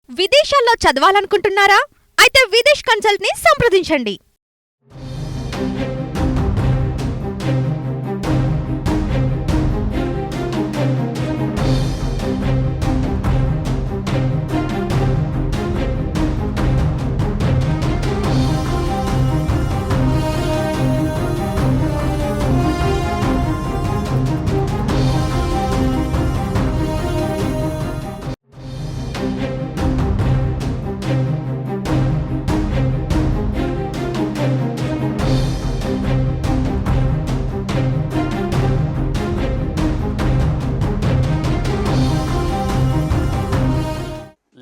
విదేశాల్లో చదవాలనుకుంటున్నారా? అయితే విదేశ్ కన్సల్ట్ ని సంప్రదించండి.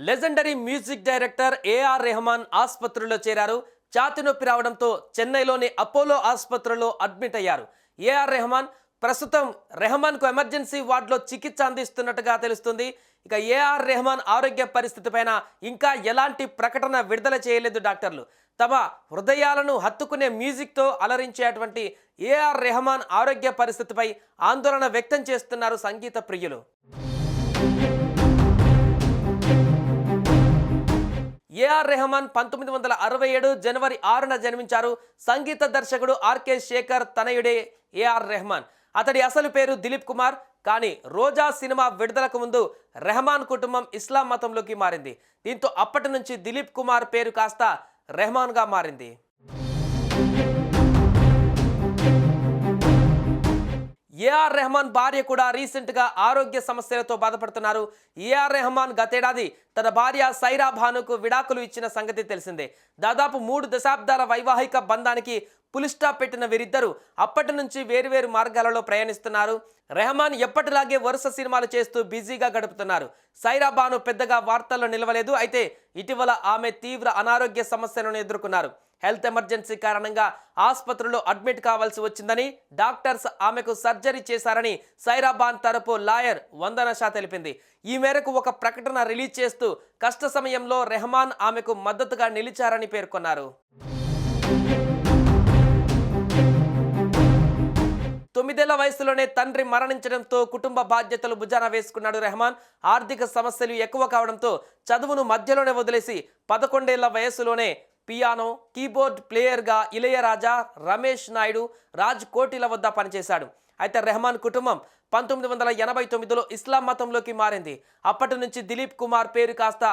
Legendary music director AR Rahman ఆసుపత్రిలో చేరారు. ఛాతీ నొప్పి రావడంతో చెన్నైలోని అపోలో ఆసుపత్రిలో అడ్మిట్ అయ్యారు. ఏఆర్ రెహమాన్ ప్రస్తుతం రెహమాన్కు ఎమర్జెన్సీ వార్డులో చికిత్స అందిస్తున్నట్టుగా తెలుస్తుంది. ఇక ఏఆర్ రెహమాన్ ఆరోగ్య పరిస్థితి పైన ఇంకా ఎలాంటి ప్రకటన విడుదల చేయలేదు డాక్టర్లు. తమ హృదయాలను హత్తుకునే మ్యూజిక్తో అలరించేటువంటి ఏఆర్ రెహమాన్ ఆరోగ్య పరిస్థితిపై ఆందోళన వ్యక్తం చేస్తున్నారు సంగీత ప్రియులు. ఏఆర్ రెహమాన్ 1967 జనవరి 6న జన్మించారు. సంగీత దర్శకుడు ఆర్కే శేఖర్ తనయుడే ఏఆర్ రెహమాన్. అతడి అసలు పేరు దిలీప్ కుమార్. కానీ రోజా సినిమా విడుదలకు ముందు రెహమాన్ కుటుంబం ఇస్లాం మతంలోకి మారింది. దీంతో అప్పటి నుంచి దిలీప్ కుమార్ పేరు కాస్త రెహమాన్గా మారింది. ఏఆర్ రెహమాన్ భార్య కూడా రీసెంట్గా ఆరోగ్య సమస్యలతో బాధపడుతున్నారు. ఏఆర్ రెహమాన్ గతేడాది తన భార్య సైరా భానుకు విడాకులు ఇచ్చిన సంగతి తెలిసిందే. దాదాపు 3 దశాబ్దాల వైవాహిక బంధానికి పులిస్టాప్ పెట్టిన వీరిద్దరూ అప్పటి నుంచి వేరువేరు మార్గాలలో ప్రయాణిస్తున్నారు. రెహమాన్ ఎప్పటిలాగే వరుస సినిమాలు చేస్తూ బిజీగా గడుపుతున్నారు. సైరా భాను పెద్దగా వార్తల్లో నిలవలేదు. అయితే ఇటీవల ఆమె తీవ్ర అనారోగ్య సమస్యలను ఎదుర్కొన్నారు. హెల్త్ ఎమర్జెన్సీ కారణంగా ఆసుపత్రిలో అడ్మిట్ కావాల్సి వచ్చిందని, డాక్టర్స్ ఆమెకు సర్జరీ చేశారని సైరాబాన్ తరపు లాయర్ వందన షా తెలిపింది. ఈ మేరకు ఒక ప్రకటన రిలీజ్ చేస్తూ కష్ట సమయంలో రెహమాన్ ఆమెకు మద్దతుగా నిలిచారని పేర్కొన్నారు. 9 ఏళ్ల వయసులోనే తండ్రి మరణించడంతో కుటుంబ బాధ్యతలు భుజాన వేసుకున్నాడు రెహమాన్. ఆర్థిక సమస్యలు ఎక్కువ కావడంతో చదువును మధ్యలోనే వదిలేసి 11 ఏళ్ల వయసులోనే పియానో, కీబోర్డ్ ప్లేయర్గా ఇళయరాజా, రమేష్ నాయుడు, రాజ్ కోటిల వద్ద పనిచేశాడు. అయితే రెహమాన్ కుటుంబం 1989లో ఇస్లాం మతంలోకి మారింది. అప్పటి నుంచి దిలీప్ కుమార్ పేరు కాస్త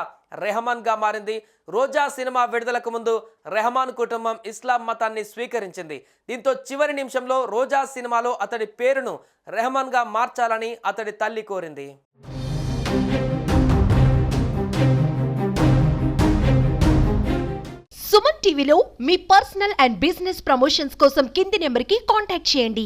రెహమాన్గా మారింది. రోజా సినిమా విడుదలకు ముందు రెహమాన్ కుటుంబం ఇస్లాం మతాన్ని స్వీకరించింది. దీంతో చివరి నిమిషంలో రోజా సినిమాలో అతడి పేరును రెహమాన్గా మార్చాలని అతడి తల్లి కోరింది. సుమన్ టీవీలో మీ పర్సనల్ అండ్ బిజినెస్ ప్రమోషన్స్ కోసం కింది నెంబర్కి కాంటాక్ట్ చేయండి.